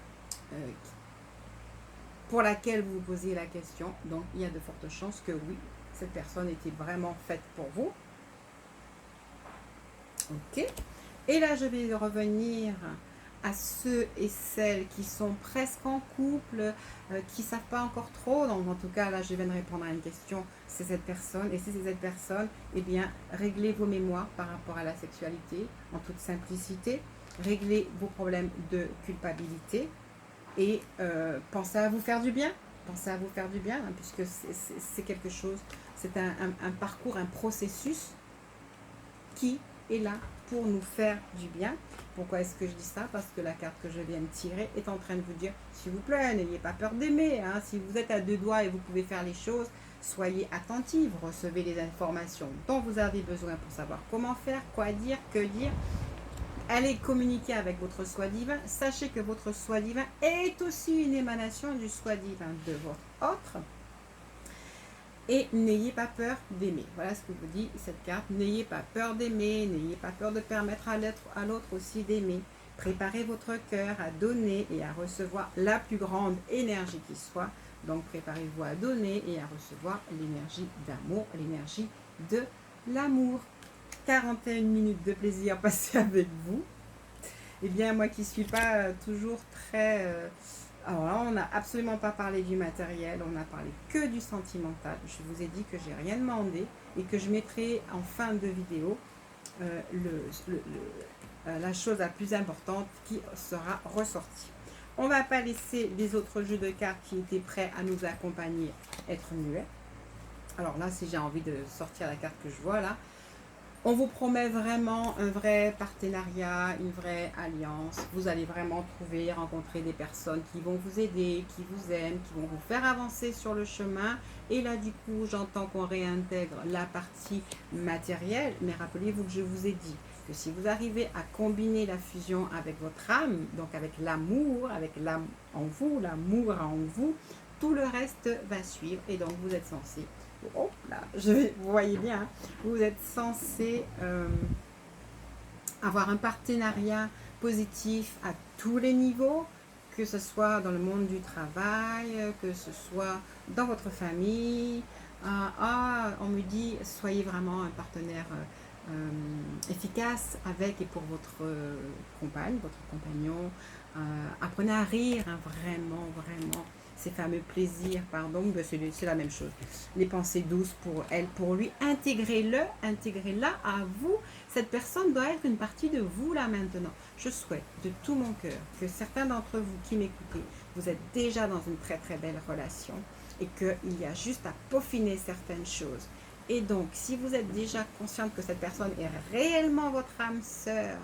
pour laquelle vous vous posiez la question. Donc, il y a de fortes chances que oui, cette personne était vraiment faite pour vous. Ok. Et là, je vais revenir à ceux et celles qui sont presque en couple, qui ne savent pas encore trop. Donc, en tout cas, là, je viens de répondre à une question. C'est cette personne. Et si c'est cette personne, eh bien, réglez vos mémoires par rapport à la sexualité, en toute simplicité. Réglez vos problèmes de culpabilité. Et pensez à vous faire du bien. Pensez à vous faire du bien, hein, puisque c'est quelque chose, c'est un parcours, un processus qui est là pour nous faire du bien. Pourquoi est-ce que je dis ça? Parce que la carte que je viens de tirer est en train de vous dire, s'il vous plaît, n'ayez pas peur d'aimer. Hein. Si vous êtes à deux doigts et vous pouvez faire les choses, soyez attentifs, recevez les informations dont vous avez besoin pour savoir comment faire, quoi dire, que dire. Allez communiquer avec votre soi divin. Sachez que votre soi divin est aussi une émanation du soi divin de votre autre. Et n'ayez pas peur d'aimer. Voilà ce que vous dit cette carte. N'ayez pas peur d'aimer, n'ayez pas peur de permettre à l'autre aussi d'aimer. Préparez votre cœur à donner et à recevoir la plus grande énergie qui soit. Donc préparez-vous à donner et à recevoir l'énergie d'amour, l'énergie de l'amour. 41 minutes de plaisir passé avec vous. Eh bien, moi qui ne suis pas toujours très... alors là, on n'a absolument pas parlé du matériel, on n'a parlé que du sentimental. Je vous ai dit que j'ai rien demandé et que je mettrai en fin de vidéo la chose la plus importante qui sera ressortie. On ne va pas laisser les autres jeux de cartes qui étaient prêts à nous accompagner être muets. Alors là, si j'ai envie de sortir la carte que je vois là, on vous promet vraiment un vrai partenariat, une vraie alliance. Vous allez vraiment trouver, rencontrer des personnes qui vont vous aider, qui vous aiment, qui vont vous faire avancer sur le chemin. Et là, du coup, j'entends qu'on réintègre la partie matérielle. Mais rappelez-vous que je vous ai dit que si vous arrivez à combiner la fusion avec votre âme, donc avec l'amour, avec l'âme en vous, l'amour en vous, tout le reste va suivre. Et donc, vous êtes censé... Oh là, vous voyez bien, hein, vous êtes censé avoir un partenariat positif à tous les niveaux, que ce soit dans le monde du travail, que ce soit dans votre famille. On me dit, soyez vraiment un partenaire efficace avec et pour votre compagne, votre compagnon. Apprenez à rire, hein, vraiment, vraiment. Ces fameux plaisirs, pardon, c'est la même chose. Les pensées douces pour elle, pour lui, intégrez-la à vous. Cette personne doit être une partie de vous là maintenant. Je souhaite de tout mon cœur que certains d'entre vous qui m'écoutez, vous êtes déjà dans une très très belle relation et qu'il y a juste à peaufiner certaines choses. Et donc, si vous êtes déjà consciente que cette personne est réellement votre âme sœur,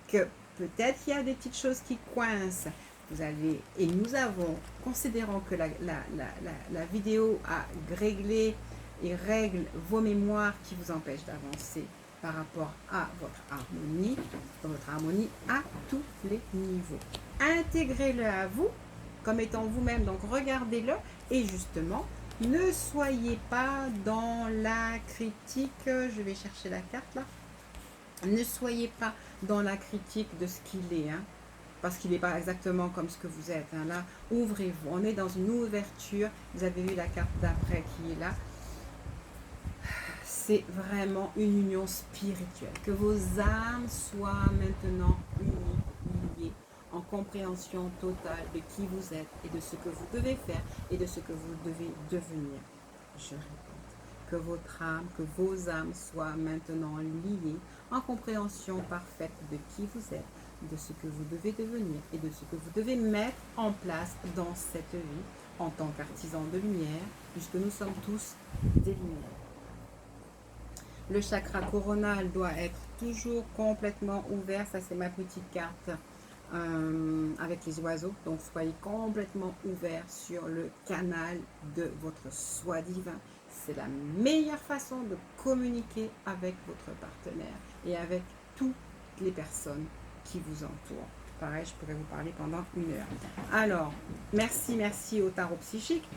que peut-être il y a des petites choses qui coincent, vous allez, et nous avons, considérant que la vidéo a réglé et règle vos mémoires qui vous empêchent d'avancer par rapport à votre harmonie à tous les niveaux. Intégrez-le à vous comme étant vous-même, donc regardez-le et justement, ne soyez pas dans la critique, je vais chercher la carte là, ne soyez pas dans la critique de ce qu'il est, hein, parce qu'il n'est pas exactement comme ce que vous êtes. Hein. Là, ouvrez-vous. On est dans une ouverture. Vous avez vu la carte d'après qui est là. C'est vraiment une union spirituelle. Que vos âmes soient maintenant unies, liées, en compréhension totale de qui vous êtes et de ce que vous devez faire et de ce que vous devez devenir. Je répète, que votre âme, que vos âmes soient maintenant liées en compréhension parfaite de qui vous êtes, de ce que vous devez devenir et de ce que vous devez mettre en place dans cette vie en tant qu'artisan de lumière, puisque nous sommes tous des lumières. Le chakra coronal doit être toujours complètement ouvert, ça c'est ma petite carte avec les oiseaux. Donc soyez complètement ouvert sur le canal de votre soi divin. C'est la meilleure façon de communiquer avec votre partenaire et avec toutes les personnes qui vous entourent. Pareil, je pourrais vous parler pendant 1 heure. Alors, merci au tarot psychique.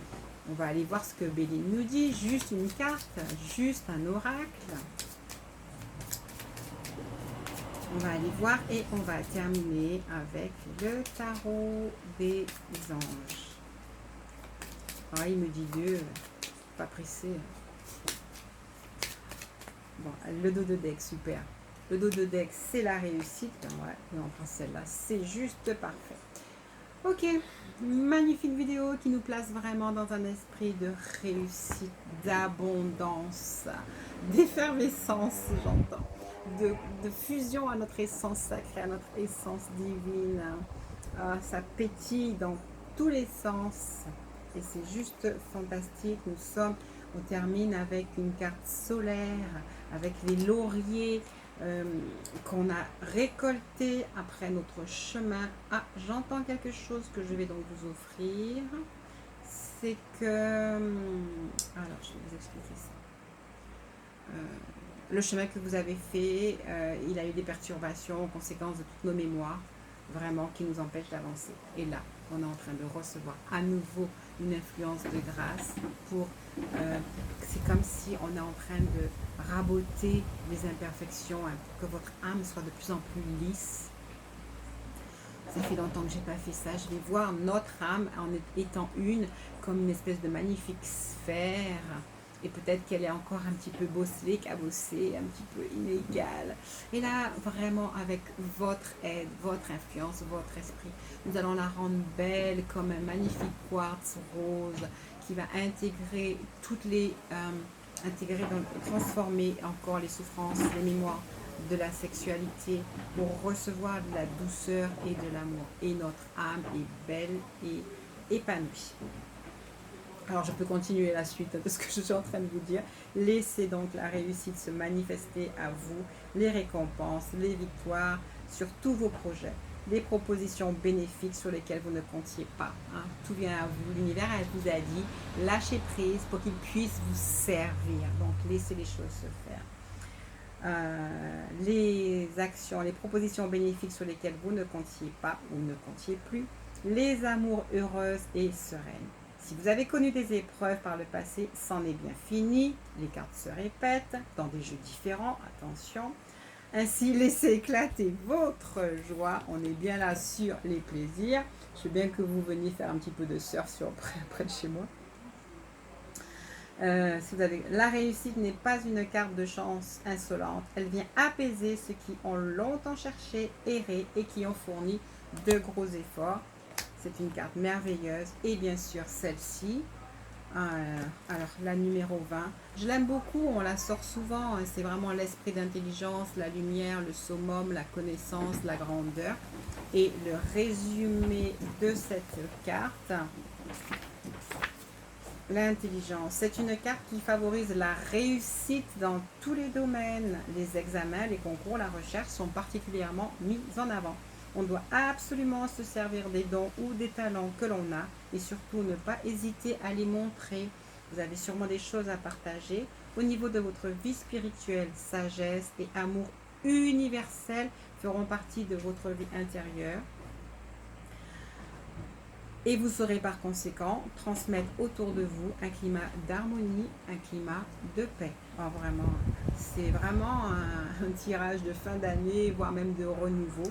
On va aller voir ce que Béline nous dit. Juste une carte, juste un oracle. On va aller voir et on va terminer avec le tarot des anges. Ah, il me dit 2, pas pressé. Bon, le dos de deck, super. Le dos de deck, c'est la réussite. Ouais, mais enfin celle-là, c'est juste parfait. Ok, magnifique vidéo qui nous place vraiment dans un esprit de réussite, d'abondance, d'effervescence, j'entends, de fusion à notre essence sacrée, à notre essence divine. Ça pétille dans tous les sens et c'est juste fantastique. On termine avec une carte solaire, avec les lauriers qu'on a récoltés après notre chemin. Ah, j'entends quelque chose que je vais donc vous offrir. C'est que... Alors, je vais vous expliquer ça. Le chemin que vous avez fait, il a eu des perturbations, conséquences de toutes nos mémoires, vraiment, qui nous empêchent d'avancer. Et là, on est en train de recevoir à nouveau une influence de grâce pour... c'est comme si on est en train de raboter les imperfections, hein, pour que votre âme soit de plus en plus lisse. Ça fait longtemps que je n'ai pas fait ça. Je vais voir notre âme en étant une, comme une espèce de magnifique sphère. Et peut-être qu'elle est encore un petit peu bosselée, cabossée, un petit peu inégale. Et là, vraiment, avec votre aide, votre influence, votre esprit, nous allons la rendre belle comme un magnifique quartz rose qui va intégrer toutes les... transformer encore les souffrances, les mémoires de la sexualité pour recevoir de la douceur et de l'amour. Et notre âme est belle et épanouie. Alors je peux continuer la suite de ce que je suis en train de vous dire. Laissez donc la réussite se manifester à vous, les récompenses, les victoires sur tous vos projets, des propositions bénéfiques sur lesquelles vous ne comptiez pas. Hein. Tout vient à vous. L'univers vous a dit, lâchez prise pour qu'il puisse vous servir. Donc laissez les choses se faire. Les actions, les propositions bénéfiques sur lesquelles vous ne comptiez pas ou ne comptiez plus, les amours heureuses et sereines. Si vous avez connu des épreuves par le passé, c'en est bien fini. Les cartes se répètent dans des jeux différents, attention. Ainsi, laissez éclater votre joie. On est bien là sur les plaisirs. Je veux bien que vous veniez faire un petit peu de surf près de chez moi. Si vous avez... La réussite n'est pas une carte de chance insolente. Elle vient apaiser ceux qui ont longtemps cherché, erré et qui ont fourni de gros efforts. C'est une carte merveilleuse. Et bien sûr, celle-ci. Alors, la numéro 20. Je l'aime beaucoup, on la sort souvent. C'est vraiment l'esprit d'intelligence, la lumière, le summum, la connaissance, la grandeur. Et le résumé de cette carte, l'intelligence. C'est une carte qui favorise la réussite dans tous les domaines. Les examens, les concours, la recherche sont particulièrement mis en avant. On doit absolument se servir des dons ou des talents que l'on a et surtout ne pas hésiter à les montrer. Vous avez sûrement des choses à partager. Au niveau de votre vie spirituelle, sagesse et amour universel feront partie de votre vie intérieure. Et vous saurez par conséquent transmettre autour de vous un climat d'harmonie, un climat de paix. Alors vraiment, c'est vraiment un tirage de fin d'année, voire même de renouveau.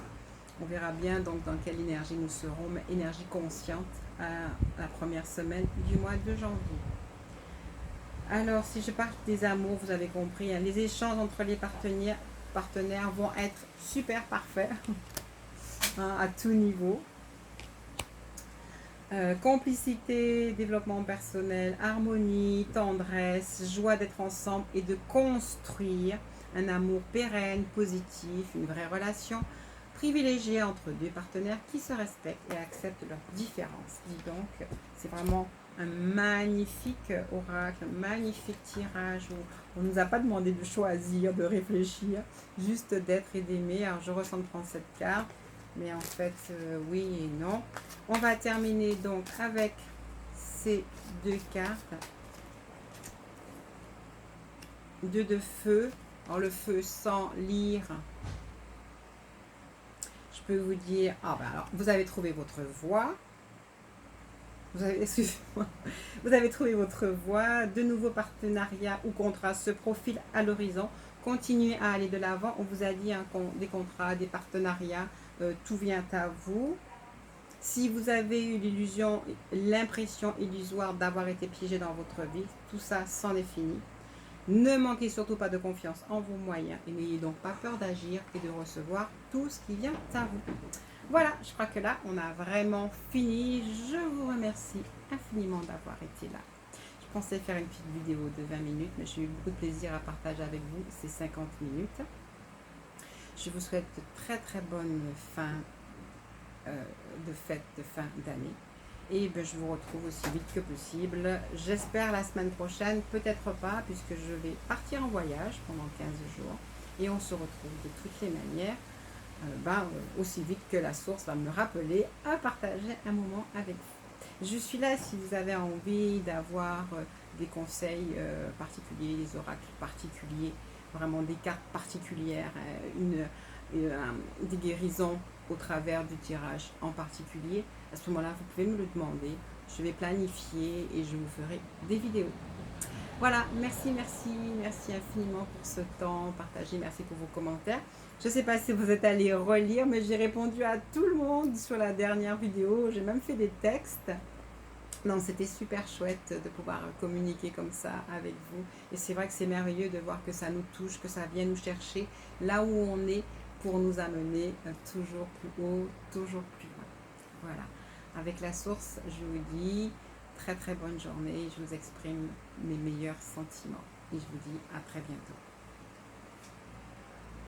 On verra bien donc dans quelle énergie nous serons, mais énergie consciente à la première semaine du mois de janvier. Alors, si je parle des amours, vous avez compris, hein, les échanges entre les partenaires vont être super parfaits hein, à tout niveau. Complicité, développement personnel, harmonie, tendresse, joie d'être ensemble et de construire un amour pérenne, positif, une vraie relation privilégiée entre deux partenaires qui se respectent et acceptent leurs différences. Dis donc, c'est vraiment un magnifique oracle, un magnifique tirage où on ne nous a pas demandé de choisir, de réfléchir, juste d'être et d'aimer. Alors je ressens prendre cette carte. Mais en fait, oui et non. On va terminer donc avec ces deux cartes. Deux de feu. Alors le feu sans lire. Je peux vous dire, ah ben alors, vous avez trouvé votre voie. Excusez-moi, vous avez trouvé votre voie. De nouveaux partenariats ou contrats se profilent à l'horizon. Continuez à aller de l'avant. On vous a dit hein, des contrats, des partenariats, tout vient à vous. Si vous avez eu l'illusion, l'impression illusoire d'avoir été piégé dans votre vie, tout ça c'en est fini. Ne manquez surtout pas de confiance en vos moyens et n'ayez donc pas peur d'agir et de recevoir tout ce qui vient à vous. Voilà, je crois que là, on a vraiment fini. Je vous remercie infiniment d'avoir été là. Je pensais faire une petite vidéo de 20 minutes, mais j'ai eu beaucoup de plaisir à partager avec vous ces 50 minutes. Je vous souhaite de très bonne fin de fête de fin d'année. Et ben, je vous retrouve aussi vite que possible. J'espère la semaine prochaine, peut-être pas, puisque je vais partir en voyage pendant 15 jours. Et on se retrouve de toutes les manières, aussi vite que la source va me rappeler à partager un moment avec vous. Je suis là si vous avez envie d'avoir des conseils particuliers, des oracles particuliers, vraiment des cartes particulières, des guérisons au travers du tirage en particulier. À ce moment-là, vous pouvez me le demander. Je vais planifier et je vous ferai des vidéos. Voilà, merci infiniment pour ce temps partagé. Merci pour vos commentaires. Je ne sais pas si vous êtes allé relire, mais j'ai répondu à tout le monde sur la dernière vidéo. J'ai même fait des textes. Donc c'était super chouette de pouvoir communiquer comme ça avec vous. Et c'est vrai que c'est merveilleux de voir que ça nous touche, que ça vient nous chercher là où on est pour nous amener toujours plus haut, toujours plus loin. Voilà. Avec la source, je vous dis très bonne journée. Je vous exprime mes meilleurs sentiments. Et je vous dis à très bientôt.